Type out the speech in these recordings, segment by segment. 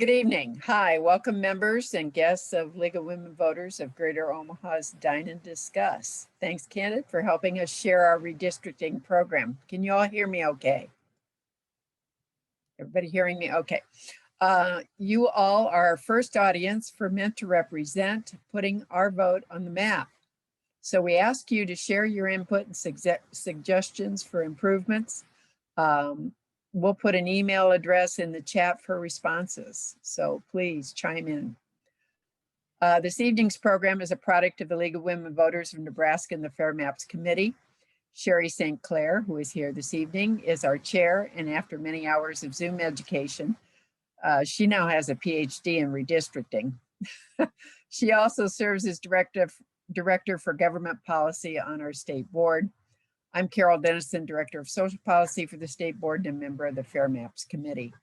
Good evening. Hi, welcome members and guests of League of Women Voters of Greater Omaha's Dine and Discuss. Thanks, Candid, for helping us share our redistricting program. Can you all hear me okay? Everybody hearing me? Okay. You all are our first audience for meant to represent putting our vote on the map. So we ask you to share your input and suggestions for improvements. We'll put an email address in the chat for responses, so please chime in. This evening's program is a product of the League of Women Voters of Nebraska and the Fair Maps Committee. Sherry St. Clair, who is here this evening, is our chair, and after many hours of Zoom education, she now has a PhD in redistricting. She also serves as Director for Government Policy on our state board. I'm Carol Dennison, Director of Social Policy for the State Board and a member of the Fair Maps Committee.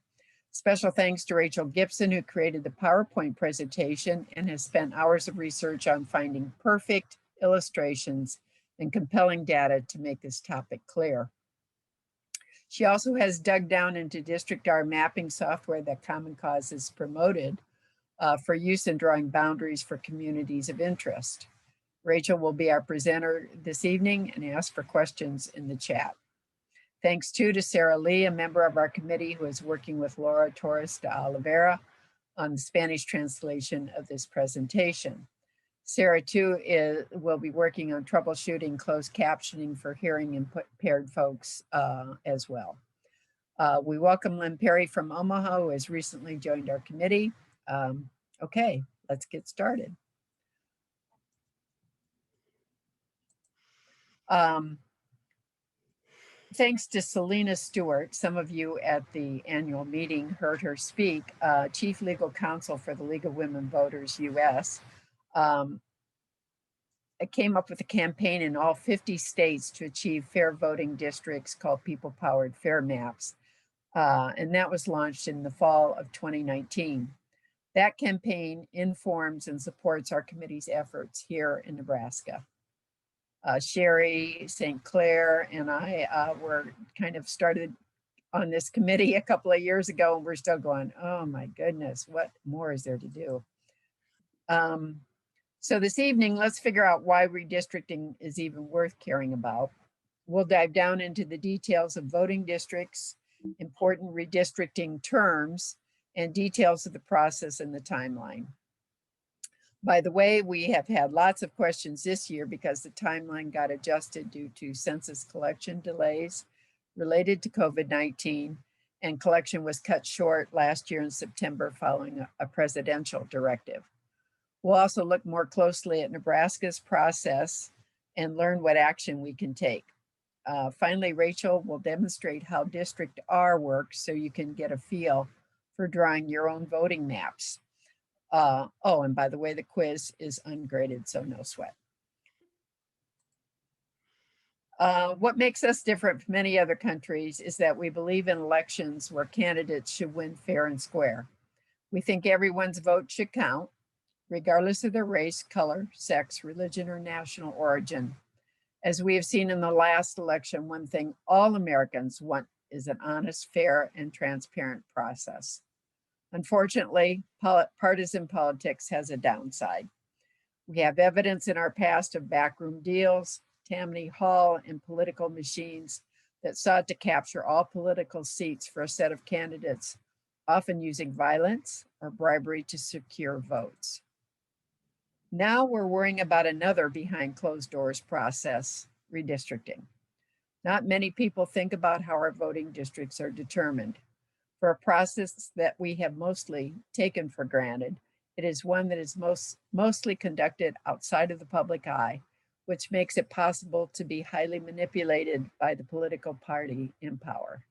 Special thanks to Rachel Gibson, who created the PowerPoint presentation and has spent hours of research on finding perfect illustrations and compelling data to make this topic clear. She also has dug down into DistrictR mapping software that Common Cause has promoted for use in drawing boundaries for communities of interest. Rachel will be our presenter this evening and ask for questions in the chat. Thanks too to Sarah Lee, a member of our committee who is working with Laura Torres de Oliveira on the Spanish translation of this presentation. Sarah too will be working on troubleshooting closed captioning for hearing impaired folks as well. We welcome Lynn Perry from Omaha, who has recently joined our committee. Okay, let's get started. Thanks to Selena Stewart, some of you at the annual meeting heard her speak, Chief Legal Counsel for the League of Women Voters US. I came up with a campaign in all 50 states to achieve fair voting districts called People-Powered Fair Maps. And that was launched in the fall of 2019. That campaign informs and supports our committee's efforts here in Nebraska. Sherry St. Clair and I were kind of started on this committee a couple of years ago, and we're still going, oh my goodness, what more is there to do? So this evening, let's figure out why redistricting is even worth caring about. We'll dive down into the details of voting districts, important redistricting terms, and details of the process and the timeline. By the way, we have had lots of questions this year because the timeline got adjusted due to census collection delays related to COVID-19, and collection was cut short last year in September following a presidential directive. We'll also look more closely at Nebraska's process and learn what action we can take. Finally, Rachel will demonstrate how DistrictR works so you can get a feel for drawing your own voting maps. Oh, and by the way, the quiz is ungraded, so no sweat. What makes us different from many other countries is that we believe in elections where candidates should win fair and square. We think everyone's vote should count, regardless of their race, color, sex, religion, or national origin. As we have seen in the last election, one thing all Americans want is an honest, fair, and transparent process. Unfortunately, partisan politics has a downside. We have evidence in our past of backroom deals, Tammany Hall, and political machines that sought to capture all political seats for a set of candidates, often using violence or bribery to secure votes. Now we're worrying about another behind closed doors process, redistricting. Not many people think about how our voting districts are determined. For a process that we have mostly taken for granted, it is one that is mostly conducted outside of the public eye, which makes it possible to be highly manipulated by the political party in power.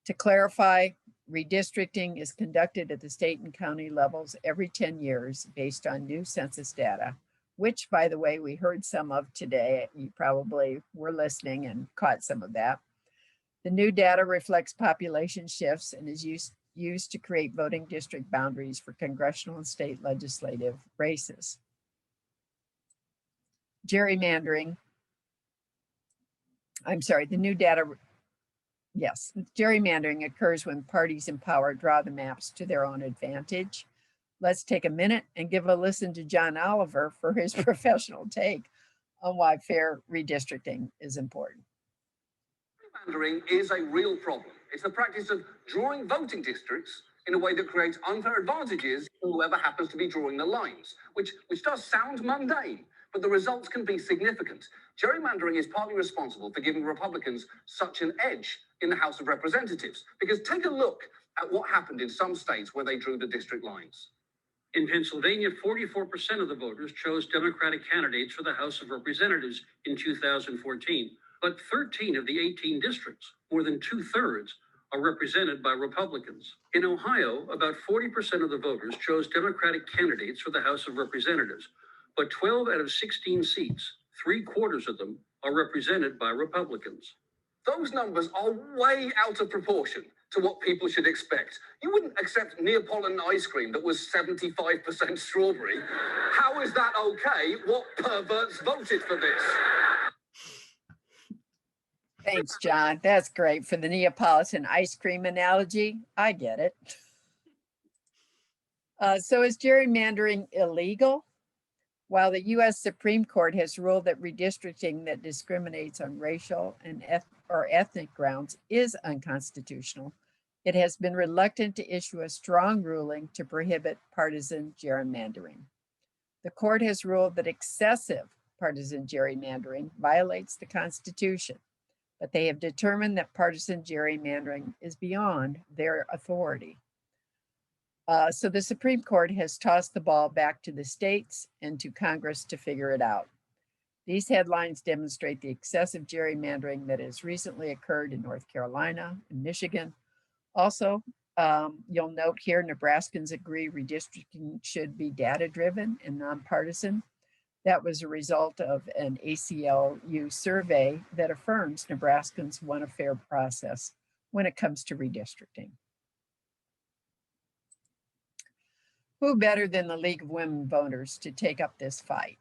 To clarify, redistricting is conducted at the state and county levels every 10 years based on new census data, which, by the way, we heard some of today. You probably were listening and caught some of that. The new data reflects population shifts and is used to create voting district boundaries for congressional and state legislative races. The new data Yes, gerrymandering occurs when parties in power draw the maps to their own advantage. Let's take a minute and give a listen to John Oliver for his professional take on why fair redistricting is important. Gerrymandering is a real problem. It's the practice of drawing voting districts in a way that creates unfair advantages for whoever happens to be drawing the lines, which does sound mundane, but the results can be significant. Gerrymandering is partly responsible for giving Republicans such an edge in the House of Representatives, because take a look at what happened in some states where they drew the district lines. In Pennsylvania, 44% of the voters chose Democratic candidates for the House of Representatives in 2014. But 13 of the 18 districts, more than 2/3, are represented by Republicans. In Ohio, about 40% of the voters chose Democratic candidates for the House of Representatives. But 12 out of 16 seats, 3/4 of them, are represented by Republicans. Those numbers are way out of proportion to what people should expect. You wouldn't accept Neapolitan ice cream that was 75% strawberry. How is that okay? What perverts voted for this? Thanks, John. That's great for the Neapolitan ice cream analogy. I get it. So is gerrymandering illegal? While the U.S. Supreme Court has ruled that redistricting that discriminates on racial and ethnic grounds is unconstitutional, it has been reluctant to issue a strong ruling to prohibit partisan gerrymandering. The court has ruled that excessive partisan gerrymandering violates the Constitution, but they have determined that partisan gerrymandering is beyond their authority. So the Supreme Court has tossed the ball back to the states and to Congress to figure it out. These headlines demonstrate the excessive gerrymandering that has recently occurred in North Carolina and Michigan. Also, you'll note here, Nebraskans agree redistricting should be data-driven and nonpartisan. That was a result of an ACLU survey that affirms Nebraskans want a fair process when it comes to redistricting. Who better than the League of Women Voters to take up this fight?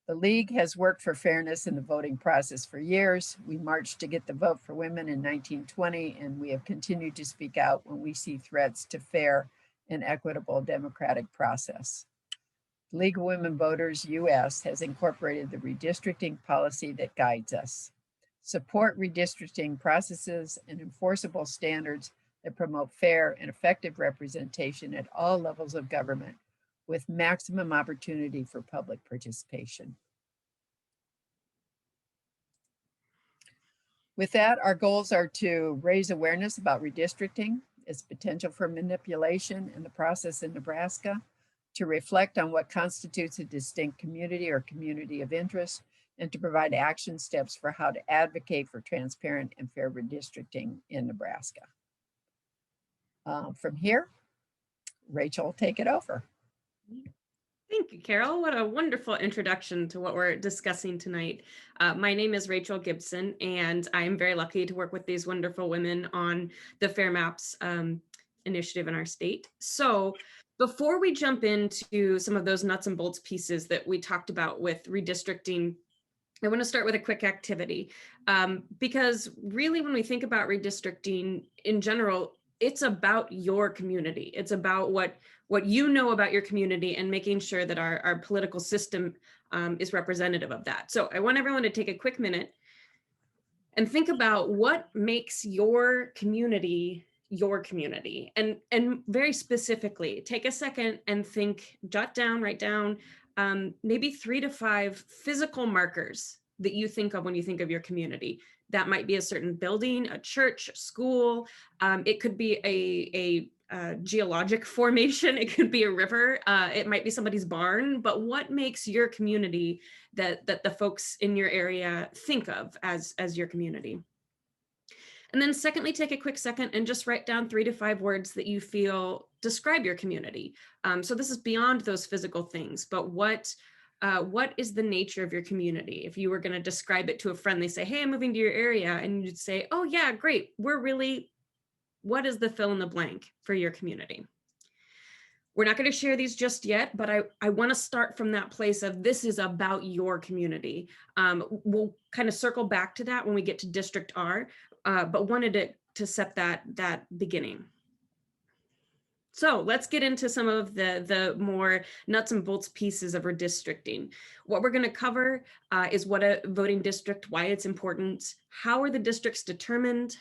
The League has worked for fairness in the voting process for years. We marched to get the vote for women in 1920, and we have continued to speak out when we see threats to fair and equitable democratic process. The League of Women Voters US has incorporated the redistricting policy that guides us. Support redistricting processes and enforceable standards that promote fair and effective representation at all levels of government with maximum opportunity for public participation. With that, our goals are to raise awareness about redistricting, its potential for manipulation in the process in Nebraska, to reflect on what constitutes a distinct community or community of interest, and to provide action steps for how to advocate for transparent and fair redistricting in Nebraska. From here, Rachel will take it over. Thank you, Carol. What a wonderful introduction to what we're discussing tonight. My name is Rachel Gibson, and I'm very lucky to work with these wonderful women on the Fair Maps initiative in our state. So before we jump into some of those nuts and bolts pieces that we talked about with redistricting, I want to start with a quick activity because really when we think about redistricting in general, it's about your community. It's about what you know about your community and making sure that our political system is representative of that. So I want everyone to take a quick minute and think about what makes your community, and very specifically, take a second and think, write down maybe 3 to 5 physical markers that you think of when you think of your community. That might be a certain building, a church, a school. It could be a geologic formation. It could be a river. It might be somebody's barn. But what makes your community that the folks in your area think of as your community? And then secondly, take a quick second and just write down 3 to 5 words that you feel describe your community. So this is beyond those physical things, but what is the nature of your community? If you were going to describe it to a friend, they say, hey, I'm moving to your area. And you'd say, oh yeah, great. What is the fill in the blank for your community? We're not going to share these just yet, but I want to start from that place of this is about your community. We'll kind of circle back to that when we get to District R. but wanted it to set that beginning. So let's get into some of the more nuts and bolts pieces of redistricting. What we're going to cover is what a voting district, why it's important, how are the districts determined,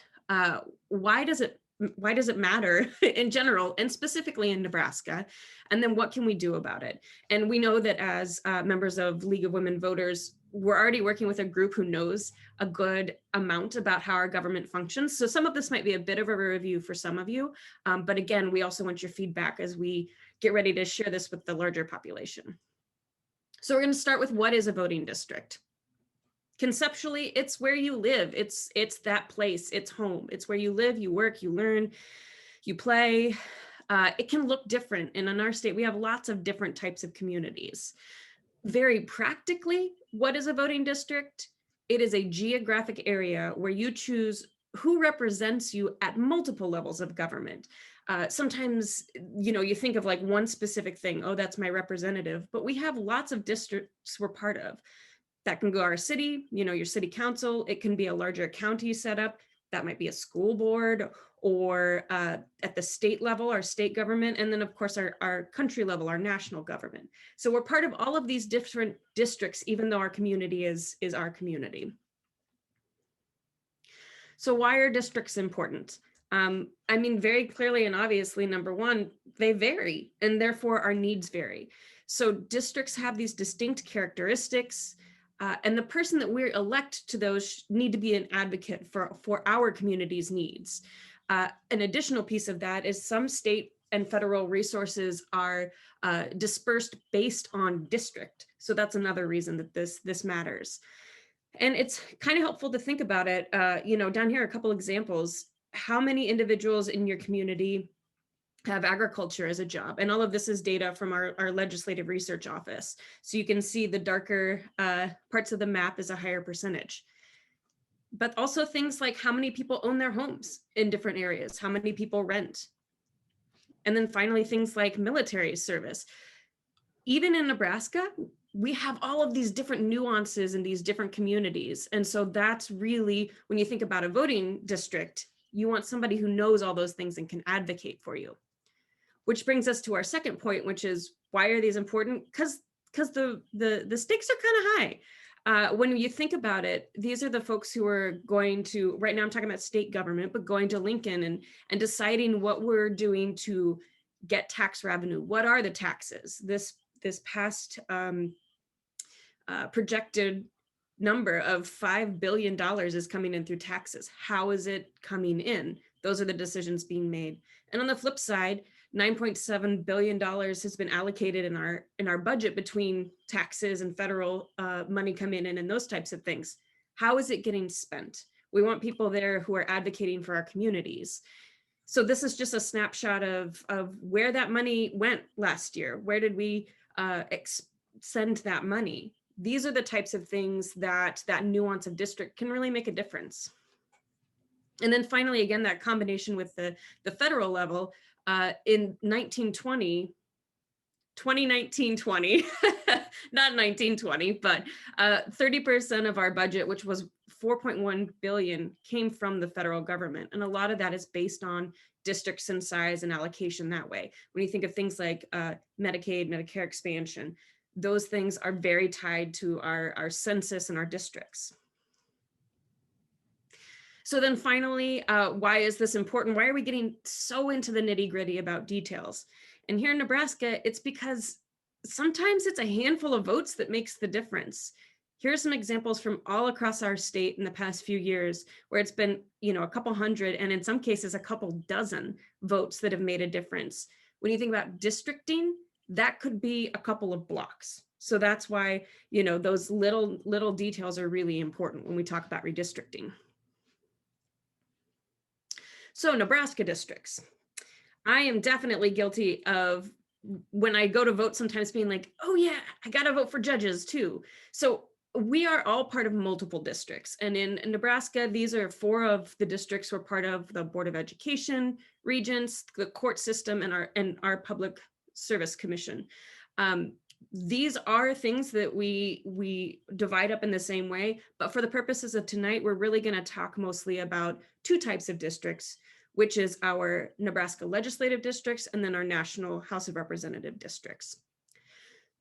why does it matter in general and specifically in Nebraska, and then what can we do about it? And we know that as members of League of Women Voters, we're already working with a group who knows a good amount about how our government functions. So some of this might be a bit of a review for some of you, but again, we also want your feedback as we get ready to share this with the larger population. So we're going to start with what is a voting district? Conceptually, it's where you live. It's that place, it's home. It's where you live, you work, you learn, you play. It can look different. And in our state, we have lots of different types of communities. Very practically, what is a voting district? It is a geographic area where you choose who represents you at multiple levels of government. Sometimes, you think of like one specific thing, oh, that's my representative, but we have lots of districts we're part of. That can go our city, your city council. It can be a larger county setup. That might be a school board, or at the state level, our state government, and then of course our country level, our national government. So we're part of all of these different districts, even though our community is our community. So why are districts important? Very clearly and obviously, number one, they vary, and therefore our needs vary. So districts have these distinct characteristics, and the person that we elect to those need to be an advocate for our community's needs. An additional piece of that is some state and federal resources are dispersed based on district. So that's another reason that this matters. And it's kind of helpful to think about it. Down here, a couple examples. How many individuals in your community have agriculture as a job? And all of this is data from our legislative research office. So you can see the darker parts of the map is a higher percentage. But also things like how many people own their homes in different areas, how many people rent. And then finally, things like military service. Even in Nebraska, we have all of these different nuances in these different communities. And so that's really, when you think about a voting district, you want somebody who knows all those things and can advocate for you. Which brings us to our second point, which is why are these important? Because the stakes are kind of high. When you think about it, these are the folks who are going to, right now I'm talking about state government, but going to Lincoln and deciding what we're doing to get tax revenue. What are the taxes? This past projected number of $5 billion is coming in through taxes. How is it coming in? Those are the decisions being made. And on the flip side, $9.7 billion has been allocated in our budget between taxes and federal money coming in and those types of things. How is it getting spent? We want people there who are advocating for our communities. So this is just a snapshot of where that money went last year. Where did we send that money? These are the types of things that nuance of district can really make a difference. And then finally, again, that combination with the federal level, in 2019-20, not 1920, but 30% of our budget, which was $4.1 billion, came from the federal government. And a lot of that is based on districts and size and allocation that way. When you think of things like Medicaid, Medicare expansion, those things are very tied to our census and our districts. So then finally, why is this important? Why are we getting so into the nitty-gritty about details? And here in Nebraska, it's because sometimes it's a handful of votes that makes the difference. Here are some examples from all across our state in the past few years where it's been, a couple hundred, and in some cases, a couple dozen votes that have made a difference. When you think about districting, that could be a couple of blocks. So that's why, those little details are really important when we talk about redistricting. So Nebraska districts. I am definitely guilty of, when I go to vote, sometimes being like, oh yeah, I got to vote for judges too. So we are all part of multiple districts. And in Nebraska, these are 4 of the districts we're part of: the Board of Education, Regents, the court system, and our Public Service Commission. these are things that we divide up in the same way, but for the purposes of tonight, we're really going to talk mostly about two types of districts, which is our Nebraska legislative districts and then our national House of Representative districts.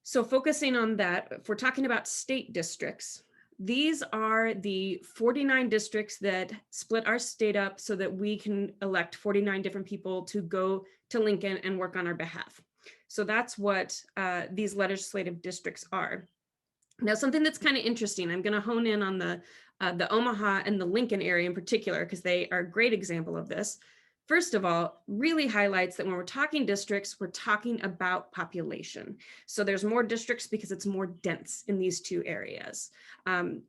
So focusing on that, if we're talking about state districts, these are the 49 districts that split our state up so that we can elect 49 different people to go to Lincoln and work on our behalf. So that's what these legislative districts are. Now, something that's kind of interesting, I'm going to hone in on the Omaha and the Lincoln area in particular, because they are a great example of this. First of all, really highlights that when we're talking districts, we're talking about population. So there's more districts because it's more dense in these two areas.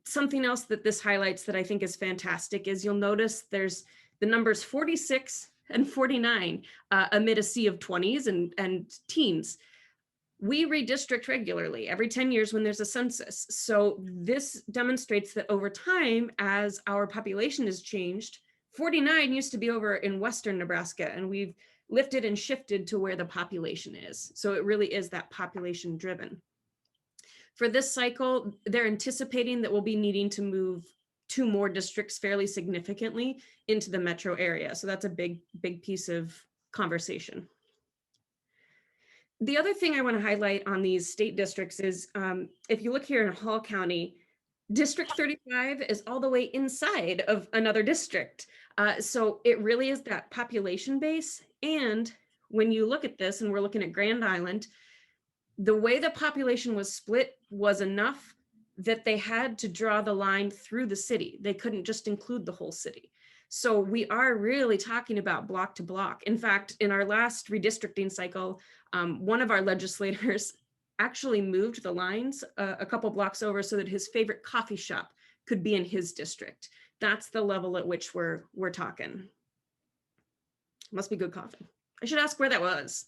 Something else that this highlights that I think is fantastic is you'll notice there's the numbers 46 and 49 amid a sea of 20s and teens. We redistrict regularly every 10 years when there's a census. So this demonstrates that over time, as our population has changed, 49 used to be over in Western Nebraska, and we've lifted and shifted to where the population is. So it really is that population driven. For this cycle, they're anticipating that we'll be needing to move 2 more districts fairly significantly into the metro area. So that's a big piece of conversation. The other thing I want to highlight on these state districts is if you look here in Hall County, District 35 is all the way inside of another district. So it really is that population base. And when you look at this, and we're looking at Grand Island, the way the population was split was enough that they had to draw the line through the city. They couldn't just include the whole city. So we are really talking about block to block. In fact, in our last redistricting cycle, one of our legislators actually moved the lines a couple blocks over so that his favorite coffee shop could be in his district. That's the level at which we're talking. Must be good coffee. I should ask where that was.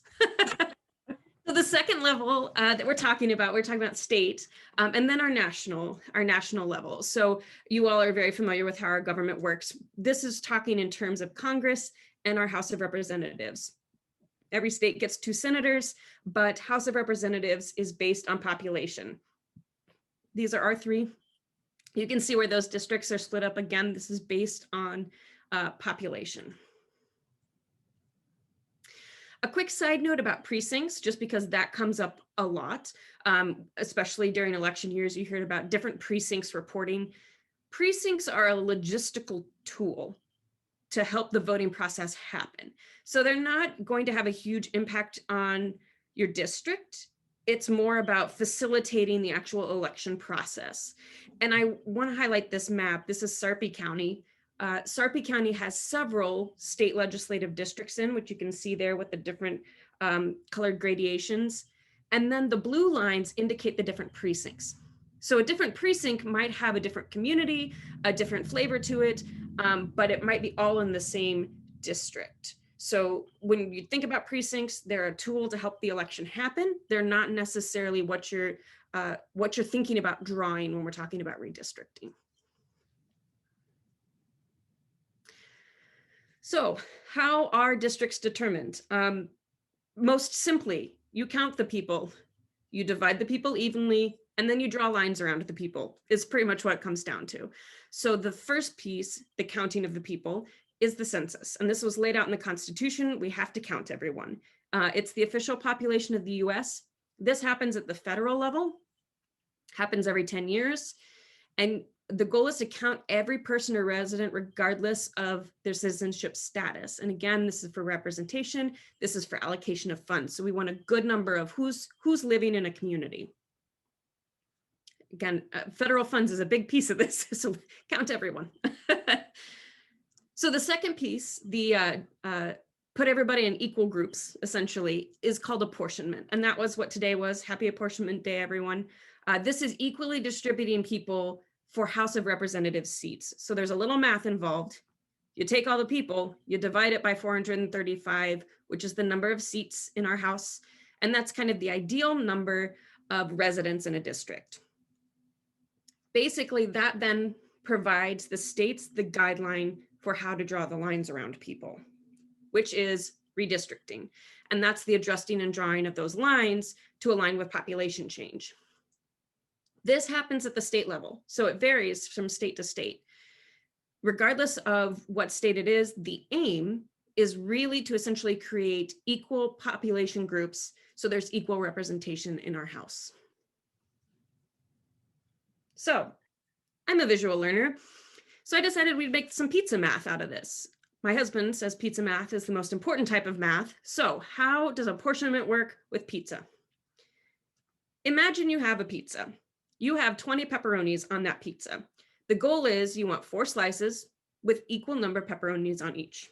So the second level that we're talking about state, and then our national level. So you all are very familiar with how our government works. This is talking in terms of Congress and our House of Representatives. Every state gets 2 senators, but House of Representatives is based on population. These are our 3. You can see where those districts are split up. Again, this is based on population. A quick side note about precincts, just because that comes up a lot, especially during election years, you heard about different precincts reporting. Precincts are a logistical tool to help the voting process happen. So they're not going to have a huge impact on your district. It's more about facilitating the actual election process. And I want to highlight this map. This is Sarpy County. Sarpy County has several state legislative districts in, which you can see there with the different colored gradations. And then the blue lines indicate the different precincts. So a different precinct might have a different community, a different flavor to it, but it might be all in the same district. So when you think about precincts, they're a tool to help the election happen. They're not necessarily what you're thinking about drawing when we're talking about redistricting. So how are districts determined? Most simply, you count the people, you divide the people evenly, and then you draw lines around the people is pretty much what it comes down to. So the first piece, the counting of the people, is the census. And this was laid out in the Constitution. We have to count everyone. It's the official population of the US. This happens at the federal level, happens every 10 years. And the goal is to count every person or resident regardless of their citizenship status. And again, this is for representation. This is for allocation of funds. So we want a good number of who's living in a community. Again, federal funds is a big piece of this, so count everyone. So the second piece, the put everybody in equal groups, essentially, is called apportionment. And that was what today was. Happy Apportionment Day, everyone. This is equally distributing people for House of Representatives seats. So there's a little math involved. You take all the people, you divide it by 435, which is the number of seats in our House. And that's kind of the ideal number of residents in a district. Basically, that then provides the states the guideline for how to draw the lines around people, which is redistricting. And that's the adjusting and drawing of those lines to align with population change. This happens at the state level, so it varies from state to state. Regardless of what state it is, the aim is really to essentially create equal population groups so there's equal representation in our House. So I'm a visual learner, so I decided we'd make some pizza math out of this. My husband says pizza math is the most important type of math. So how does apportionment work with pizza? Imagine you have a pizza. You have 20 pepperonis on that pizza. The goal is you want 4 slices with equal number of pepperonis on each.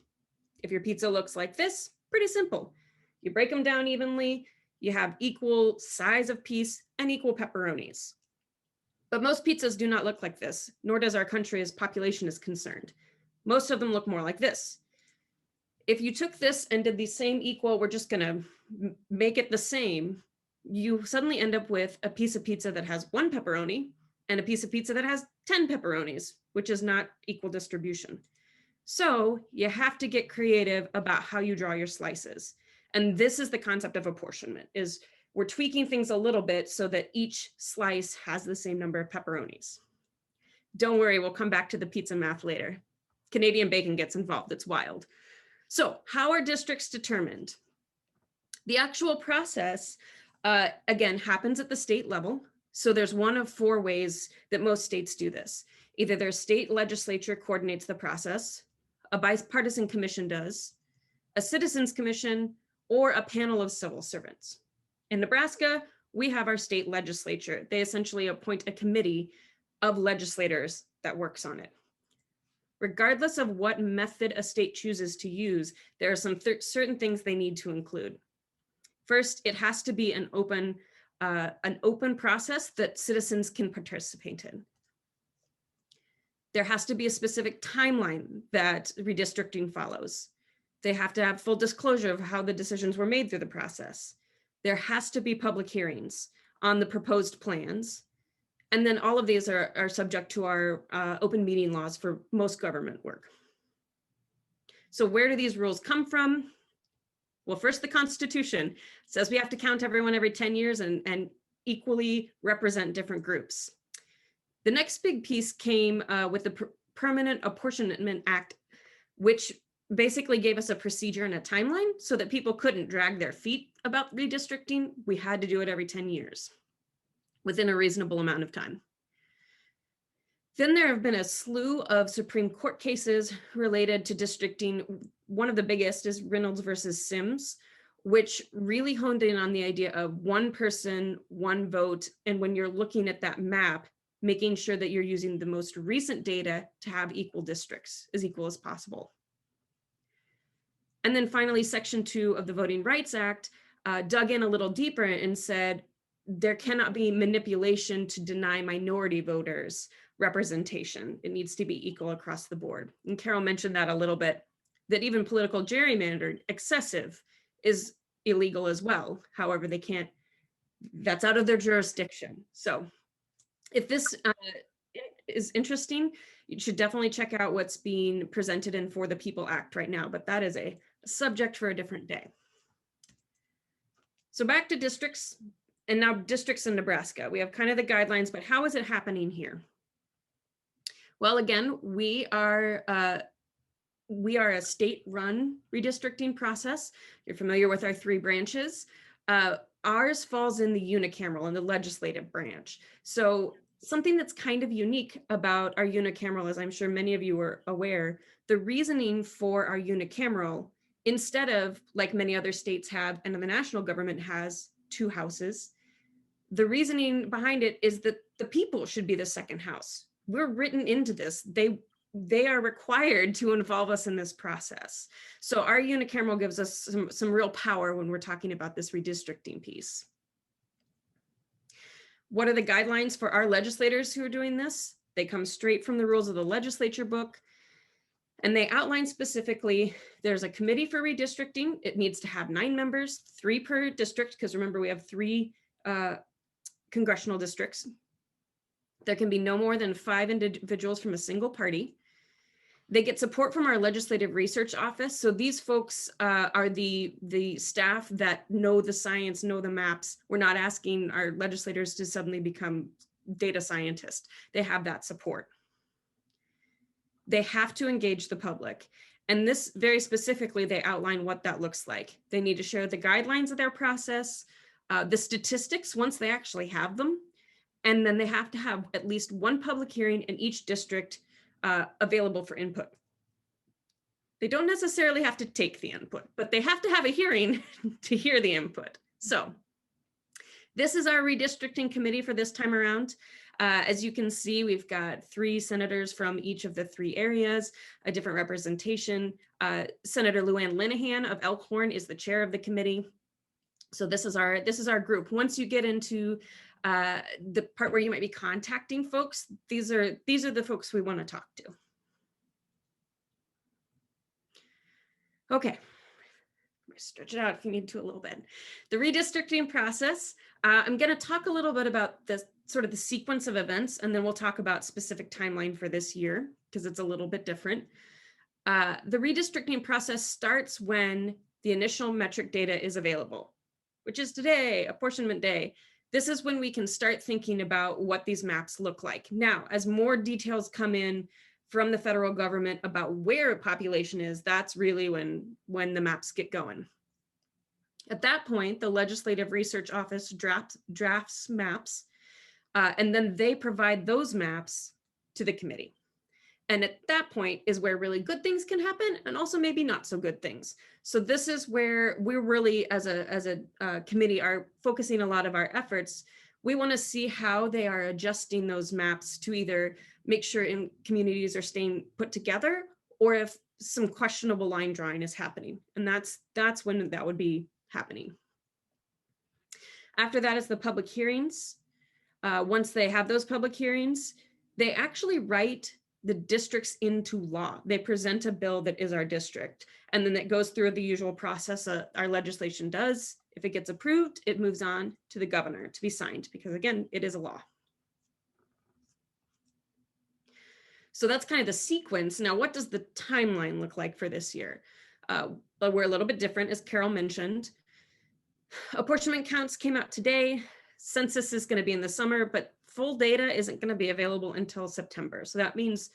If your pizza looks like this, pretty simple. You break them down evenly, you have equal size of piece and equal pepperonis. But most pizzas do not look like this, nor does our country as population is concerned. Most of them look more like this. If you took this and did the same equal, we're just gonna make it the same, you suddenly end up with a piece of pizza that has 1 pepperoni and a piece of pizza that has 10 pepperonis, which is not equal distribution. So you have to get creative about how you draw your slices. And this is the concept of apportionment, is we're tweaking things a little bit so that each slice has the same number of pepperonis. Don't worry, we'll come back to the pizza math later. Canadian bacon gets involved, it's wild. So how are districts determined? The actual process, again, happens at the state level. So there's one of 4 ways that most states do this. Either their state legislature coordinates the process, a bipartisan commission does, a citizens commission, or a panel of civil servants. In Nebraska, we have our state legislature. They essentially appoint a committee of legislators that works on it. Regardless of what method a state chooses to use, there are some certain things they need to include. First, it has to be an open process that citizens can participate in. There has to be a specific timeline that redistricting follows. They have to have full disclosure of how the decisions were made through the process. There has to be public hearings on the proposed plans. And then all of these are subject to our open meeting laws for most government work. So where do these rules come from? Well, first, the Constitution says we have to count everyone every 10 years and equally represent different groups. The next big piece came with the Permanent Apportionment Act, which basically gave us a procedure and a timeline so that people couldn't drag their feet about redistricting. We had to do it every 10 years within a reasonable amount of time. Then there have been a slew of Supreme Court cases related to districting. One of the biggest is Reynolds versus Sims, which really honed in on the idea of 1 person, 1 vote. And when you're looking at that map, making sure that you're using the most recent data to have equal districts, as equal as possible. And then finally, Section 2 of the Voting Rights Act dug in a little deeper and said, there cannot be manipulation to deny minority voters representation. It needs to be equal across the board. And Carol mentioned that a little bit, that even political gerrymandering, excessive, is illegal as well. However, they can't, that's out of their jurisdiction. So if this is interesting, you should definitely check out what's being presented in For the People Act right now, but that is a subject for a different day. So back to districts, and now districts in Nebraska. We have kind of the guidelines, but how is it happening here? Well, again, we are a state-run redistricting process. You're familiar with our 3 branches. Ours falls in the unicameral, in the legislative branch. So something that's kind of unique about our unicameral, as I'm sure many of you are aware, the reasoning for our unicameral, instead of like many other states have, and the national government has 2 houses, the reasoning behind it is that the people should be the second house. We're written into this. They are required to involve us in this process. So our unicameral gives us some real power when we're talking about this redistricting piece. What are the guidelines for our legislators who are doing this? They come straight from the rules of the legislature book, and they outline specifically, there's a committee for redistricting. It needs to have 9 members, 3 per district, because remember we have 3 congressional districts. There can be no more than 5 individuals from a single party. They get support from our Legislative Research Office. So these folks are the staff that know the science, know the maps. We're not asking our legislators to suddenly become data scientists. They have that support. They have to engage the public. And this very specifically, they outline what that looks like. They need to share the guidelines of their process, the statistics once they actually have them. And then they have to have at least one public hearing in each district available for input. They don't necessarily have to take the input, but they have to have a hearing to hear the input. So this is our redistricting committee for this time around. As you can see, we've got 3 senators from each of the 3 areas, a different representation. Senator Luann Linehan of Elkhorn is the chair of the committee. So this is our group. Once you get into the part where you might be contacting folks, these are the folks we want to talk to. Okay, stretch it out if you need to a little bit. The redistricting process, I'm going to talk a little bit about the sort of the sequence of events, and then we'll talk about specific timeline for this year because it's a little bit different. The redistricting process starts when the initial metric data is available, which is today, apportionment day. This is when we can start thinking about what these maps look like. Now, as more details come in from the federal government about where a population is, that's really when the maps get going. At that point, the Legislative Research Office drafts maps, and then they provide those maps to the committee. And at that point is where really good things can happen and also maybe not so good things. So this is where we're really, as a committee, are focusing a lot of our efforts. We want to see how they are adjusting those maps to either make sure communities are staying put together, or if some questionable line drawing is happening. And that's when that would be happening. After that is the public hearings. Once they have those public hearings, they actually write the districts into law. They present a bill that is our district, and then it goes through the usual process our legislation does. If it gets approved, it moves on to the governor to be signed, because again, it is a law. So that's kind of the sequence. Now, what does the timeline look like for this year? But we're a little bit different, as Carol mentioned. Apportionment counts came out today. Census is going to be in the summer, but full data isn't going to be available until September. So that means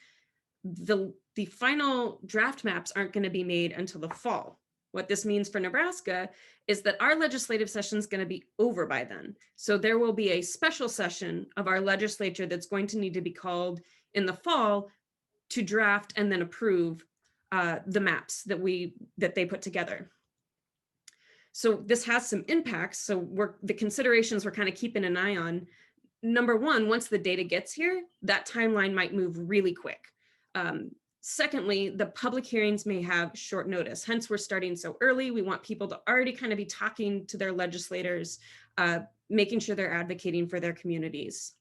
the final draft maps aren't going to be made until the fall. What this means for Nebraska is that our legislative session is going to be over by then. So there will be a special session of our legislature that's going to need to be called in the fall to draft and then approve the maps that they put together. So this has some impacts. So the considerations we're kind of keeping an eye on. Number one, once the data gets here, that timeline might move really quick. Secondly, the public hearings may have short notice. Hence, we're starting so early. We want people to already kind of be talking to their legislators, making sure they're advocating for their communities.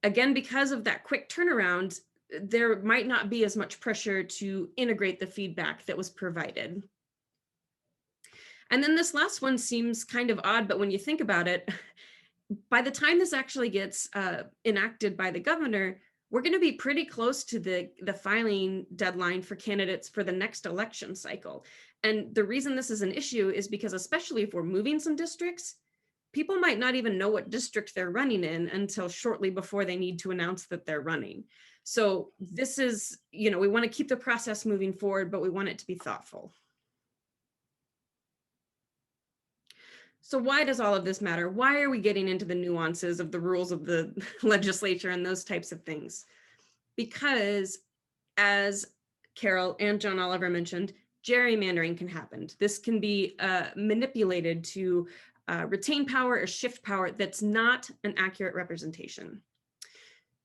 Again, because of that quick turnaround, there might not be as much pressure to integrate the feedback that was provided. And then this last one seems kind of odd, but when you think about it, by the time this actually gets enacted by the governor, we're going to be pretty close to the filing deadline for candidates for the next election cycle. And the reason this is an issue is because, especially if we're moving some districts, people might not even know what district they're running in until shortly before they need to announce that they're running. So this is, we want to keep the process moving forward, but we want it to be thoughtful. So why does all of this matter? Why are we getting into the nuances of the rules of the legislature and those types of things? Because, as Carol and John Oliver mentioned, gerrymandering can happen. This can be manipulated to retain power or shift power that's not an accurate representation.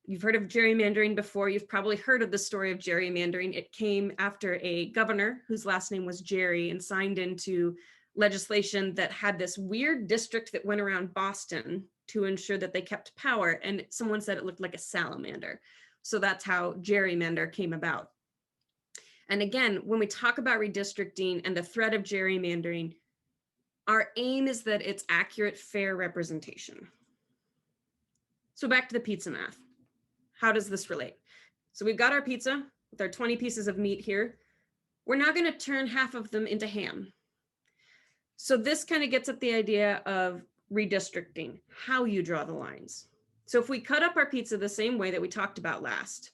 You've heard of gerrymandering before. You've probably heard of the story of gerrymandering. It came after a governor whose last name was Jerry and signed into legislation that had this weird district that went around Boston to ensure that they kept power. And someone said it looked like a salamander. So that's how gerrymander came about. And again, when we talk about redistricting and the threat of gerrymandering, our aim is that it's accurate, fair representation. So back to the pizza math. How does this relate? So we've got our pizza. with our 20 pieces of meat here, we're now going to turn half of them into ham. So this kind of gets at the idea of redistricting, how you draw the lines. So if we cut up our pizza the same way that we talked about last,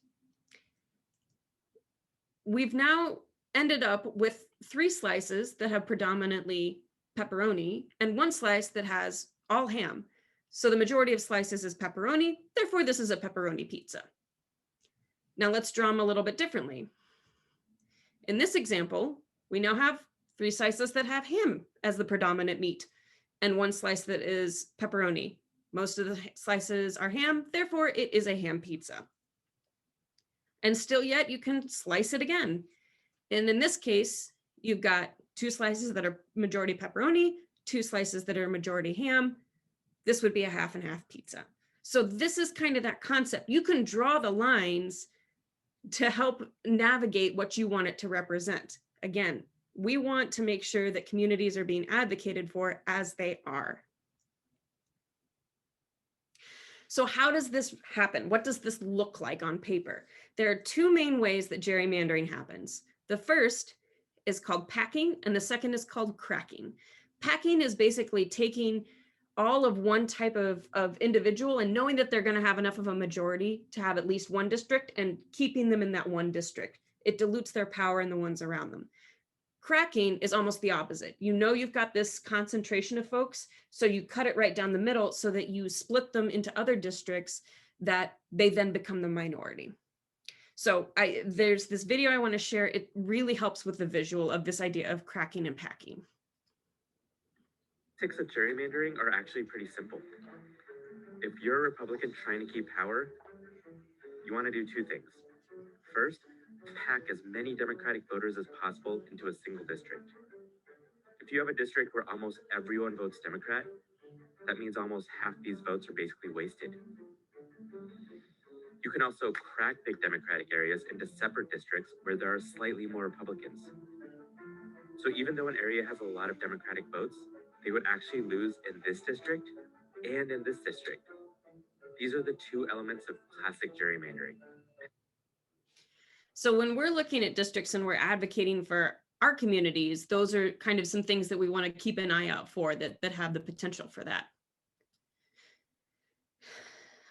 we've now ended up with 3 slices that have predominantly pepperoni and 1 slice that has all ham. So the majority of slices is pepperoni, therefore this is a pepperoni pizza. Now let's draw them a little bit differently. In this example, we now have 3 slices that have ham as the predominant meat and 1 slice that is pepperoni. Most of the slices are ham, therefore it is a ham pizza. And still yet you can slice it again. And in this case, you've got 2 slices that are majority pepperoni, 2 slices that are majority ham. This would be a half and half pizza. So this is kind of that concept. You can draw the lines to help navigate what you want it to represent. Again, we want to make sure that communities are being advocated for as they are. So how does this happen? What does this look like on paper? There are 2 main ways that gerrymandering happens. The first is called packing, and the second is called cracking. Packing is basically taking all of one type of individual and knowing that they're going to have enough of a majority to have at least one district and keeping them in that one district. It dilutes their power in the ones around them. Cracking is almost the opposite. You know you've got this concentration of folks, so you cut it right down the middle so that you split them into other districts that they then become the minority. So there's this video I want to share. It really helps with the visual of this idea of cracking and packing. Tactics of gerrymandering are actually pretty simple. If you're a Republican trying to keep power, you want to do 2 things. First, pack as many Democratic voters as possible into a single district. If you have a district where almost everyone votes Democrat, that means almost half these votes are basically wasted. You can also crack big Democratic areas into separate districts where there are slightly more Republicans. So even though an area has a lot of Democratic votes, they would actually lose in this district and in this district. These are the 2 elements of classic gerrymandering. So when we're looking at districts and we're advocating for our communities, those are kind of some things that we want to keep an eye out for that have the potential for that.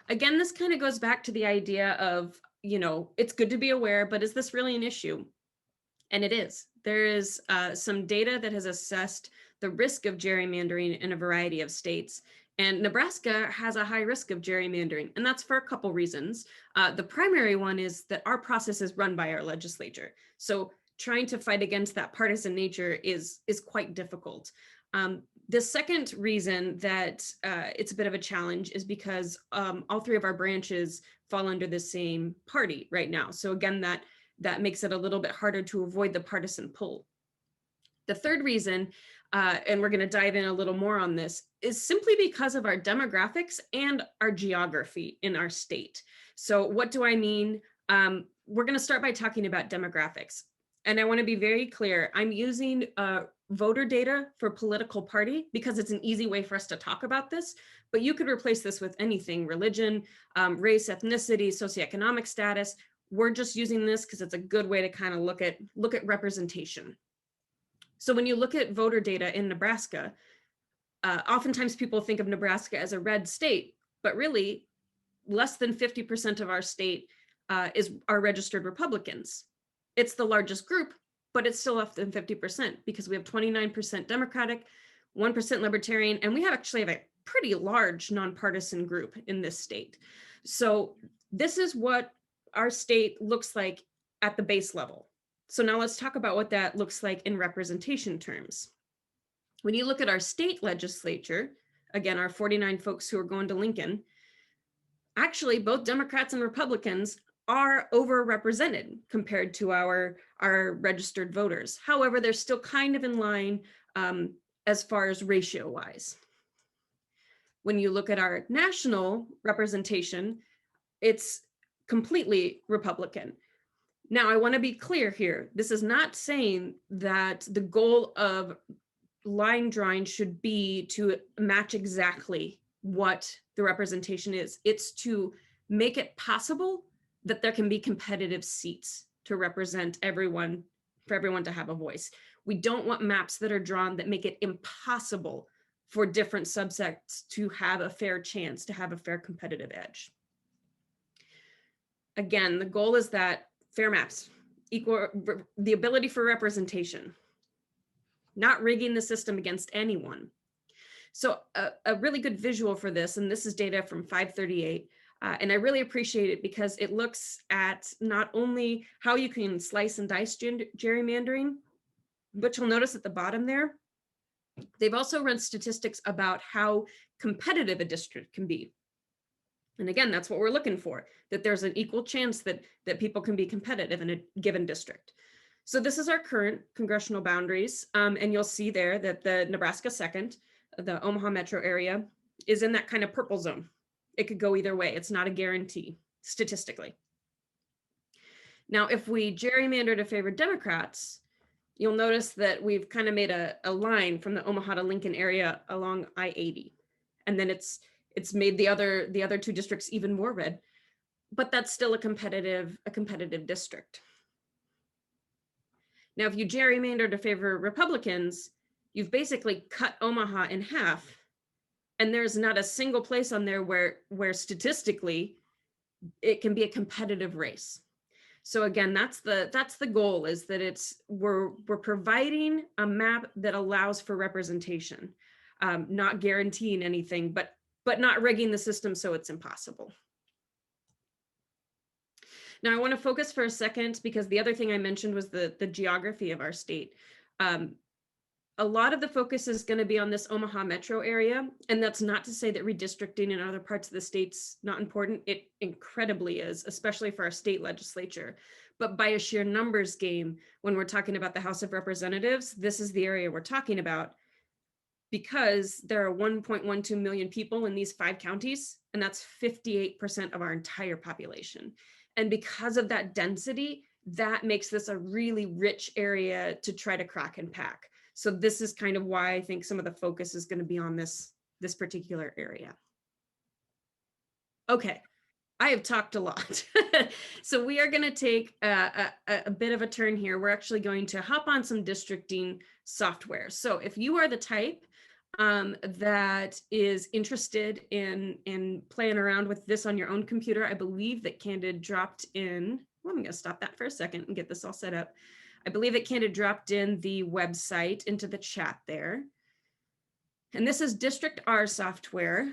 Again, this kind of goes back to the idea of, you know, it's good to be aware, but is this really an issue? And it is. There is some data that has assessed the risk of gerrymandering in a variety of states. And Nebraska has a high risk of gerrymandering, and that's for a couple reasons. The primary one is that our process is run by our legislature. So trying to fight against that partisan nature is quite difficult. The second reason that it's a bit of a challenge is because all 3 of our branches fall under the same party right now. So again, that makes it a little bit harder to avoid the partisan pull. The third reason, and we're going to dive in a little more on this, is simply because of our demographics and our geography in our state. So what do I mean? We're going to start by talking about demographics. And I want to be very clear. I'm using voter data for political party because it's an easy way for us to talk about this, but you could replace this with anything: religion, race, ethnicity, socioeconomic status. We're just using this because it's a good way to kind of look at representation. So when you look at voter data in Nebraska, oftentimes people think of Nebraska as a red state, but really less than 50% of our state are registered Republicans. It's the largest group, but it's still less than 50% because we have 29% Democratic, 1% Libertarian, and we actually have a pretty large nonpartisan group in this state. So this is what our state looks like at the base level. So now let's talk about what that looks like in representation terms. When you look at our state legislature, again, our 49 folks who are going to Lincoln, actually both Democrats and Republicans are overrepresented compared to our registered voters. However, they're still kind of in line as far as ratio wise. When you look at our national representation, it's completely Republican. Now, I want to be clear here. This is not saying that the goal of line drawing should be to match exactly what the representation is. It's to make it possible that there can be competitive seats to represent everyone, for everyone to have a voice. We don't want maps that are drawn that make it impossible for different subsets to have a fair chance, to have a fair competitive edge. Again, the goal is that fair maps, equal, the ability for representation, not rigging the system against anyone. So a really good visual for this, and this is data from 538, and I really appreciate it because it looks at not only how you can slice and dice gerrymandering, but you'll notice at the bottom there, they've also run statistics about how competitive a district can be. And again, that's what we're looking for, that there's an equal chance that people can be competitive in a given district. So this is our current congressional boundaries. And you'll see there that the Nebraska 2nd, the Omaha metro area, is in that kind of purple zone. It could go either way. It's not a guarantee statistically. Now, if we gerrymander to favor Democrats, you'll notice that we've kind of made a line from the Omaha to Lincoln area along I-80. And then it's made the other two districts even more red, but that's still a competitive district. Now, if you gerrymander to favor Republicans, you've basically cut Omaha in half, and there's not a single place on there where statistically it can be a competitive race. So again, that's the goal, is that we're providing a map that allows for representation, not guaranteeing anything, but not rigging the system so it's impossible. Now, I want to focus for a second, because the other thing I mentioned was the geography of our state. A lot of the focus is going to be on this Omaha metro area, and that's not to say that redistricting in other parts of the state's not important. It incredibly is, especially for our state legislature. But by a sheer numbers game, when we're talking about the House of Representatives, this is the area we're talking about, because there are 1.12 million people in these 5 counties, and that's 58% of our entire population. And because of that density, that makes this a really rich area to try to crack and pack. So this is kind of why I think some of the focus is going to be on this particular area. Okay, I have talked a lot. So we are going to take a bit of a turn here. We're actually going to hop on some districting software. So if you are the type that is interested in playing around with this on your own computer, I believe that Candid dropped in, well, I'm going to stop that for a second and get this all set up. I believe that Candid dropped in the website into the chat there. And this is District R software.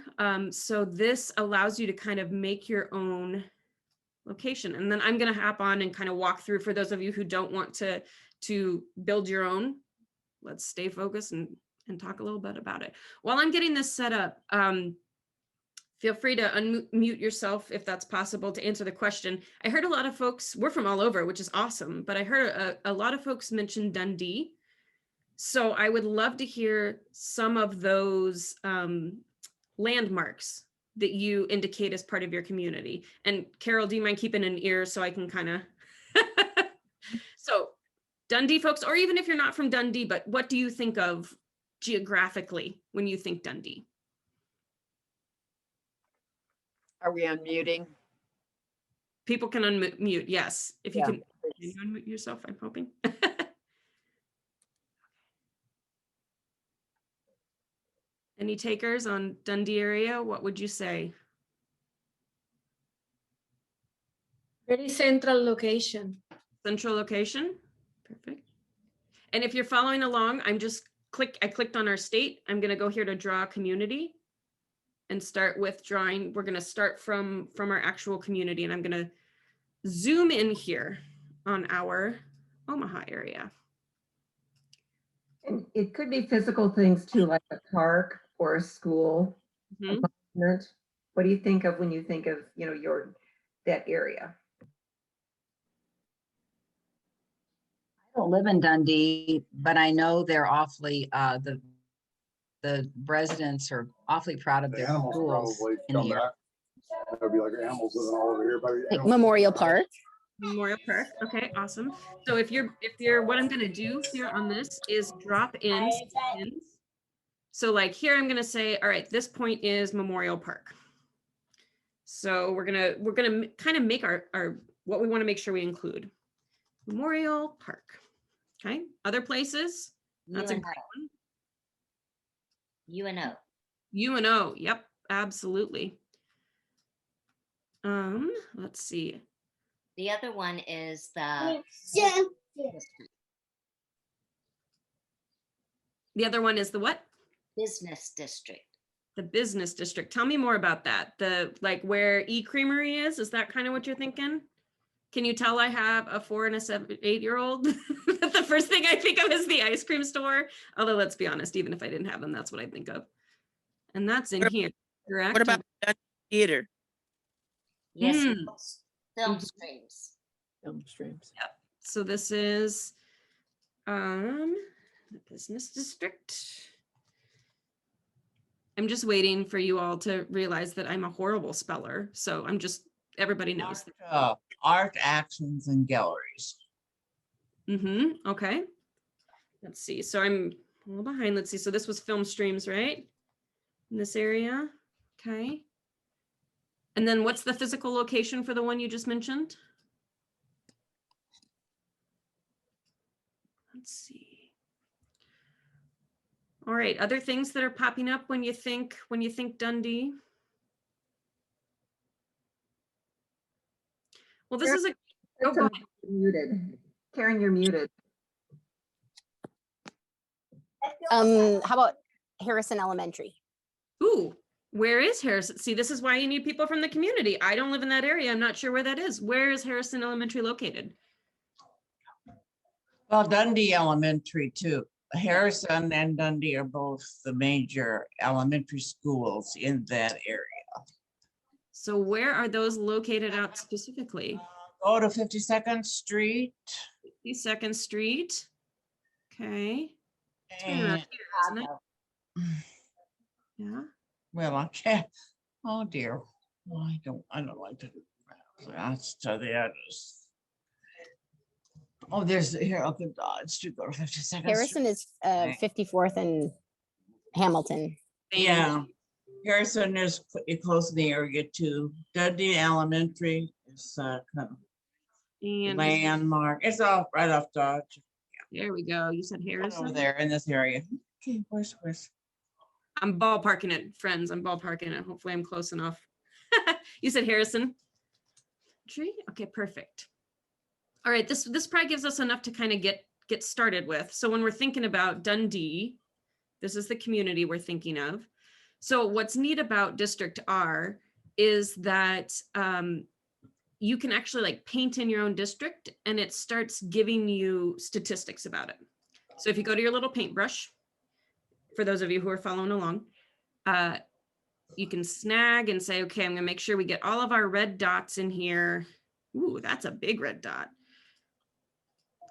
So this allows you to kind of make your own location. And then I'm going to hop on and kind of walk through, for those of you who don't want to build your own. Let's stay focused and talk a little bit about it. While I'm getting this set up, feel free to unmute yourself if that's possible to answer the question. I heard a lot of folks, we're from all over, which is awesome, but I heard a lot of folks mention Dundee. So I would love to hear some of those landmarks that you indicate as part of your community. And Carol, do you mind keeping an ear so I can kind of, so Dundee folks, or even if you're not from Dundee, but what do you think of geographically when you think Dundee? Are we unmuting? People can unmute, yes. If you Yeah, can you unmute yourself, I'm hoping. Any takers on Dundee area? What would you say? Very central location. Central location, perfect. And if you're following along, I clicked on our state. I'm gonna go here to draw a community and start with drawing. We're gonna start from our actual community, and I'm gonna zoom in here on our Omaha area. And it could be physical things too, like a park or a school. Mhm. A monument. What do you think of when you think of, that area? I don't live in Dundee, but I know they're awfully, the residents are awfully proud of The their animals schools probably in come here. back. There'll be like animals living all over here. Like Memorial Park. Memorial Park. Okay, awesome. So if you're what I'm gonna do here on this is drop in pins. So like here, I'm gonna say, all right, this point is Memorial Park. So we're gonna kind of make our what we want to make sure we include. Memorial Park. Okay, other places? That's a great one. UNO. UNO, yep, absolutely. Let's see. The other one is the The other one is the what? business district. The business district. Tell me more about that. The like where E-Creamery is that kind of what you're thinking? Can you tell I have a 4 and a 8-year-old? The first thing I think of is the ice cream store. Although let's be honest, even if I didn't have them, that's what I think of. And that's in here, correct? What about theater? Yes, Hmm. film Mhm. streams. Film streams. Yep. So this is the business district. I'm just waiting for you all to realize that I'm a horrible speller. So I'm just, everybody knows. Art, actions, and galleries. Okay. Let's see. So I'm a little behind. Let's see. So this was film streams, right? In this area. Okay. And then what's the physical location for the one you just mentioned? Let's see. All right. Other things that are popping up when you think Dundee? Well, this is a go ahead. Muted. Karen, you're muted. How about Harrison Elementary? Ooh, where is Harrison? See, this is why you need people from the community. I don't live in that area. I'm not sure where that is. Where is Harrison Elementary located? Well, Dundee Elementary too. Harrison and Dundee are both the major elementary schools in that area. So where are those located out specifically? Go to 52nd Street. 52nd Street. Okay. And, yeah. well, I can't. Oh dear. Well, I don't like to do that. That's to the address. Oh, there's here. Okay, Street. Go to 52nd. Harrison is 54th and Hamilton. Yeah. Harrison is pretty close in the area too. Dundee Elementary is kind of and landmark. It's all right off Dodge. There we go. You said Harrison? Over there in this area. Okay, where's? I'm ballparking it, friends. I'm ballparking it. Hopefully I'm close enough. You said Harrison? Tree? Okay, perfect. All right, this probably gives us enough to kind of get started with. So when we're thinking about Dundee, this is the community we're thinking of. So what's neat about District R is that you can actually like paint in your own district and it starts giving you statistics about it. So if you go to your little paintbrush, for those of you who are following along, you can snag and say, okay, I'm gonna make sure we get all of our red dots in here. Ooh, that's a big red dot.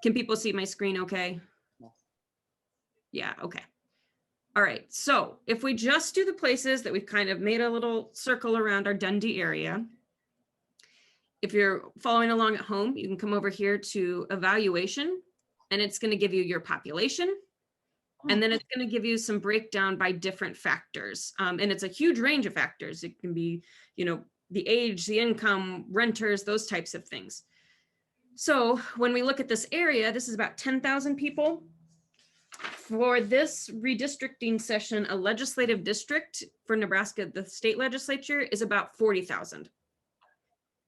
Can people see my screen okay? Yeah, okay. All right, so if we just do the places that we've kind of made a little circle around our Dundee area, if you're following along at home, you can come over here to evaluation and it's going to give you your population. And then it's going to give you some breakdown by different factors. And it's a huge range of factors. It can be, you know, the age, the income, renters, those types of things. So when we look at this area, this is about 10,000 people. For this redistricting session, a legislative district for Nebraska, the state legislature, is about 40,000.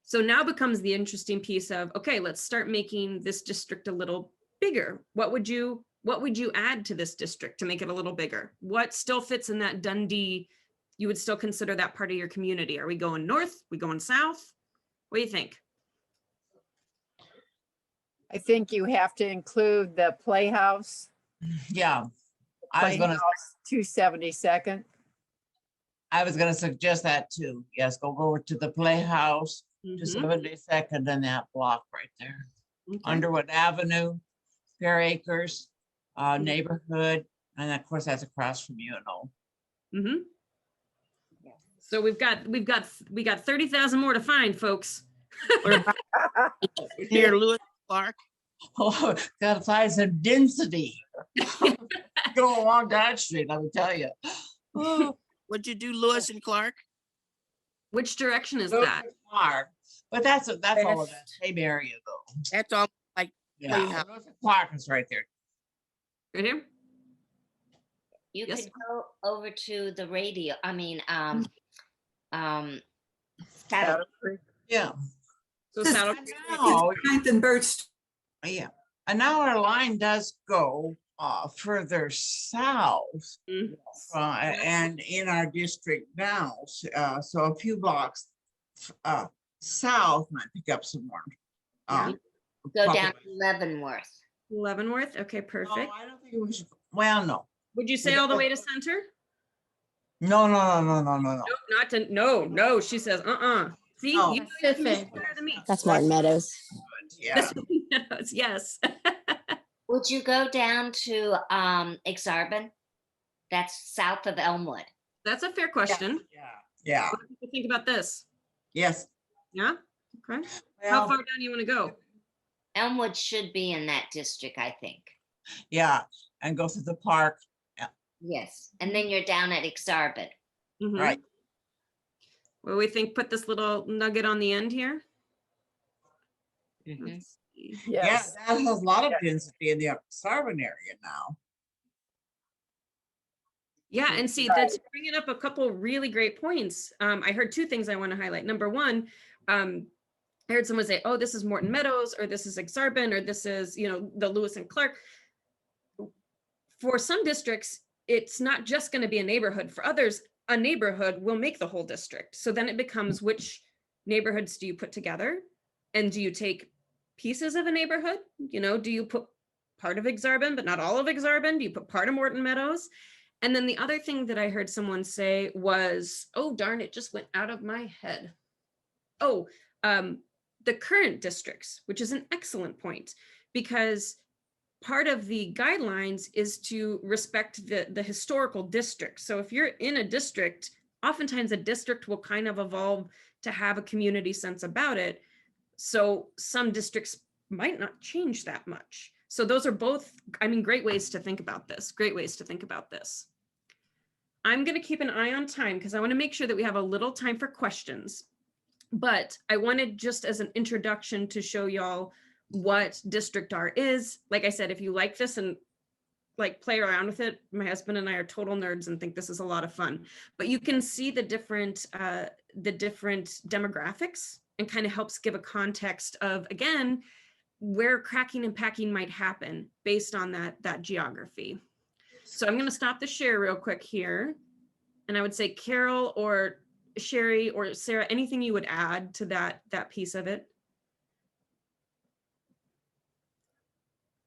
So now becomes the interesting piece of, okay, let's start making this district a little bigger. What would you add to this district to make it a little bigger? What still fits in that Dundee? You would still consider that part of your community. Are we going north? We going south? What do you think? I think you have to include the Playhouse. Yeah. I was gonna 272nd. I was gonna suggest that too. Yes, go over to the Playhouse to 72nd in that block right there. Okay. Underwood Avenue, Fair Acres, neighborhood, and of course that's across from UNO. So we got 30,000 more to find, folks. Near Lewis Clark. Oh, gotta find some density. Go along that street, let me tell you. Oh, What'd you do, Lewis and Clark? Which direction is Lewis that? and Clark. But that's all of that same area though. That's all like Yeah, you how- Lewis and Clark is right there. Right here? You Yes. could go over to the radio, Saddle. Yeah. So This- Saddle And Creek, now, Ninth and Birch. yeah, and now our line does go further south. Mhm. And in our district now, so a few blocks south might pick up some more. Go down to population. Leavenworth. Leavenworth. Okay, No, perfect. I don't think we should, well, no. Would you say all the way to center? No. Nope, not to, no, she says, See, No. you know you can do Pacific. better than me. That's Martin Meadows. Yeah, Yes. Would you go down to Exarban? That's south of Elmwood. That's a fair question. yeah, What do people think about this? yes. Yeah, okay. How Well, far down you want to go? Elmwood should be in that district, I think. yeah, and go through the park, Yes, and then you're down at Exarban. Mhm. right? What do we think? Put this little nugget on the end here. Mhm. Let's see. Yeah, Yes. that has a lot of density in the Sarban area now. Yeah, and see, that's bringing up a couple really great points. I heard two things I want to highlight. Number one, I heard someone say, "Oh, this is Morton Meadows," or "This is Exarban," or "This is, the Lewis and Clark." For some districts, it's not just going to be a neighborhood. For others, a neighborhood will make the whole district. So then it becomes, which neighborhoods do you put together? And do you take pieces of a neighborhood? Do you put part of Exarban, but not all of Exarban? Do you put part of Morton Meadows? And then the other thing that I heard someone say was, oh, darn, it just went out of my head. Oh, the current districts, which is an excellent point, because part of the guidelines is to respect the historical district. So if you're in a district, oftentimes a district will kind of evolve to have a community sense about it. So some districts might not change that much. So those are both, great ways to think about this. Great ways to think about this. I'm going to keep an eye on time because I want to make sure that we have a little time for questions. But I wanted, just as an introduction, to show y'all what District R is. Like I said, if you like this and play around with it, my husband and I are total nerds and think this is a lot of fun. But you can see the different demographics, and kind of helps give a context of, again, where cracking and packing might happen based on that geography. So I'm going to stop the share real quick here. And I would say, Carol or Sherry or Sarah, anything you would add to that piece of it?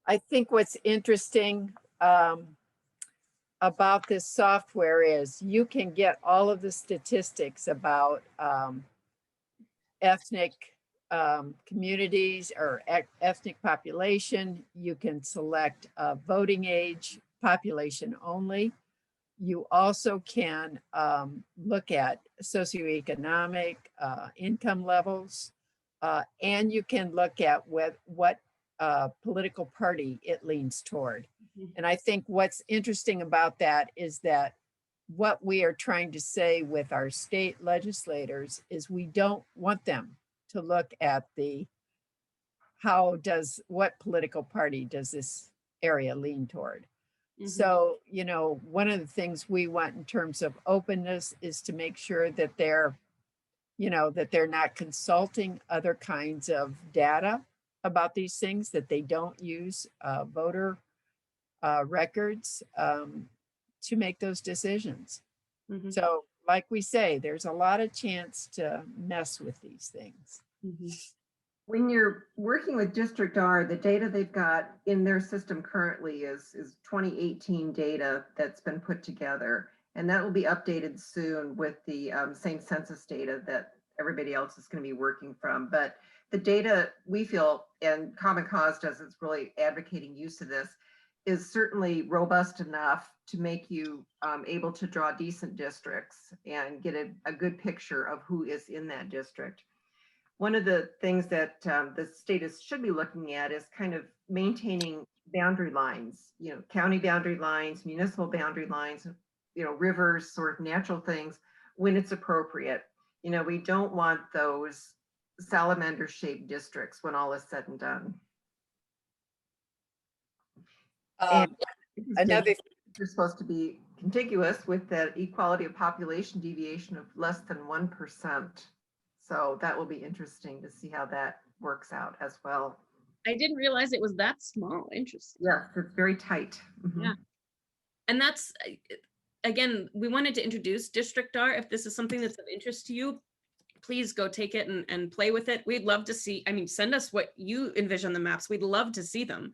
I think what's interesting about this software is you can get all of the statistics about ethnic communities or ethnic population. You can select voting age, population only. You also can look at socioeconomic income levels, and you can look at what political party it leans toward. And I think what's interesting about that is that what we are trying to say with our state legislators is we don't want them to look at what political party does this area lean toward. So, one of the things we want in terms of openness is to make sure that they're not consulting other kinds of data about these things, that they don't use voter records to make those decisions. Mhm. So, like we say, there's a lot of chance to mess with these things. When you're working with District R, the data they've got in their system currently is 2018 data that's been put together. And that will be updated soon with the same census data that everybody else is going to be working from. But the data we feel, and Common Cause does, it's really advocating use of this, is certainly robust enough to make you able to draw decent districts and get a good picture of who is in that district. One of the things that the state should be looking at is kind of maintaining boundary lines, county boundary lines, municipal boundary lines, rivers, sort of natural things when it's appropriate. We don't want those salamander-shaped districts when all is said and done. And Um, this is Another, data they're supposed to be contiguous with that equality of population deviation of less than 1%. So that will be interesting to see how that works out as well. I didn't realize it was that small. Interesting. Yes, it's very tight. Yeah. And that's, again, we wanted to introduce DistrictR. If this is something that's of interest to you, please go take it and play with it. We'd love to see, I mean, send us what you envision the maps. We'd love to see them.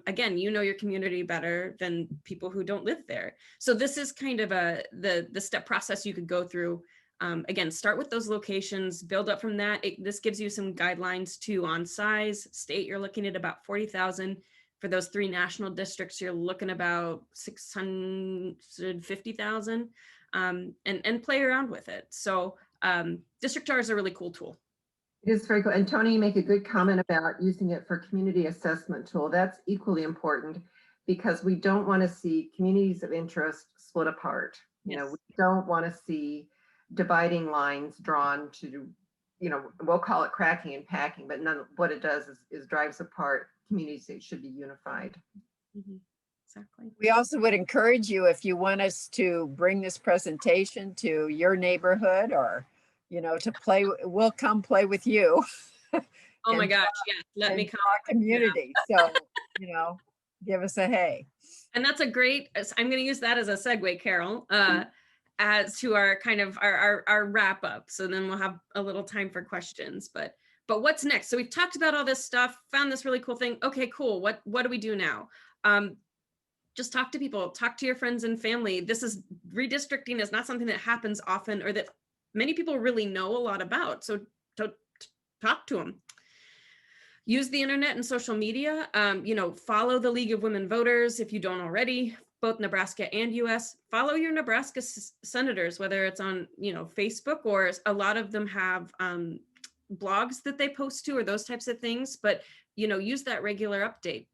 Again, you know your community better than people who don't live there. So this is kind of the step process you could go through. Again, start with those locations, build up from that. This gives you some guidelines too on size. State, you're looking at about 40,000. For those 3 national districts, you're looking about 650,000, and play around with it. So DistrictR is a really cool tool. It is very cool. And Tony, you make a good comment about using it for community assessment tool. That's equally important because we don't want to see communities of interest split apart. You know, we don't want to see dividing lines drawn to, you know, we'll call it cracking and packing, but none, what it does is drives apart communities that should be unified. Exactly. we also would encourage you, if you want us to bring this presentation to your neighborhood or, you know, to play, we'll come play with you. Oh my and gosh, yes, let me come. our community. So, you know, give us a hey. And that's a great, I'm going to use that as a segue, Carol, as to our kind of our wrap up. So then we'll have a little time for questions, but what's next? So we've talked about all this stuff, found this really cool thing. Okay, cool. What do we do now? Just talk to people, talk to your friends and family. This is, redistricting is not something that happens often or that many people really know a lot about. So talk to them. Use the internet and social media. You know, follow the League of Women Voters if you don't already, both Nebraska and US. Follow your Nebraska senators, whether it's on, you know, Facebook, or a lot of them have blogs that they post to or those types of things, but, you know, use that regular update.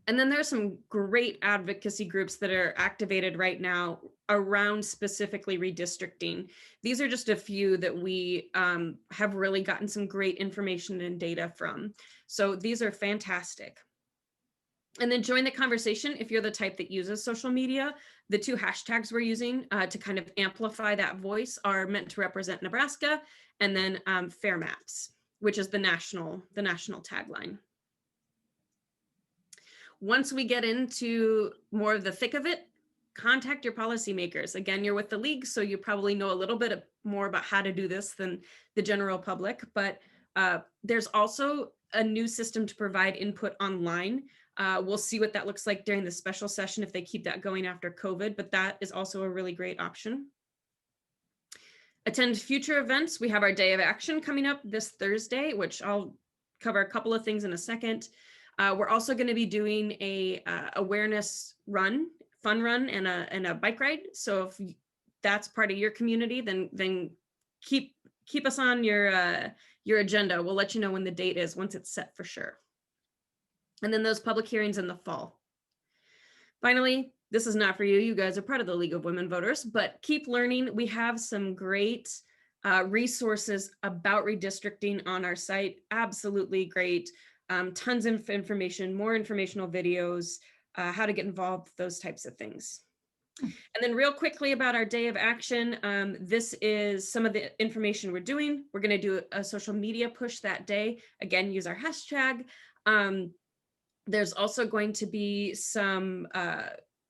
And then there's some great advocacy groups that are activated right now around specifically redistricting. These are just a few that we have really gotten some great information and data from. So these are fantastic. And then join the conversation if you're the type that uses social media. The 2 hashtags we're using to kind of amplify that voice are Meant to Represent Nebraska, and then Fair Maps, which is the national tagline. Once we get into more of the thick of it, contact your policymakers. Again, you're with the league, so you probably know a little bit more about how to do this than the general public, but there's also a new system to provide input online. We'll see what that looks like during the special session if they keep that going after COVID, but that is also a really great option. Attend future events. We have our Day of Action coming up this Thursday, which I'll cover a couple of things in a second. We're also going to be doing a awareness run, fun run, and a bike ride. So if that's part of your community, then keep us on your agenda. We'll let you know when the date is once it's set for sure. And then those public hearings in the fall. Finally, this is not for you. You guys are part of the League of Women Voters, but keep learning. We have some great resources about redistricting on our site. Absolutely great. Tons of information, more informational videos, how to get involved, those types of things. And then real quickly about our Day of Action, this is some of the information we're doing. We're going to do a social media push that day. Again, use our hashtag. There's also going to be some,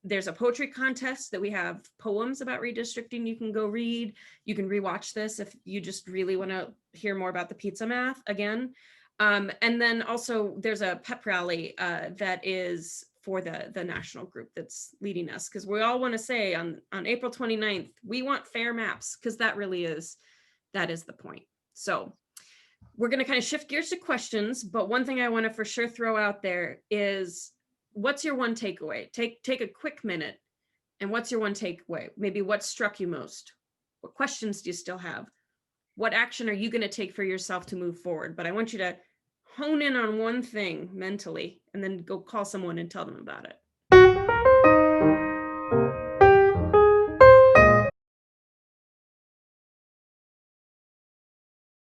there's a poetry contest that we have poems about redistricting you can go read. You can rewatch this if you just really want to hear more about the pizza math again. And then also there's a pep rally that is for the national group that's leading us, because we all want to say on April 29th, we want fair maps, because that is the point. So we're going to kind of shift gears to questions, but one thing I want to for sure throw out there is, what's your one takeaway? Take a quick minute, and what's your one takeaway? Maybe what struck you most? What questions do you still have? What action are you going to take for yourself to move forward? But I want you to hone in on one thing mentally and then go call someone and tell them about it.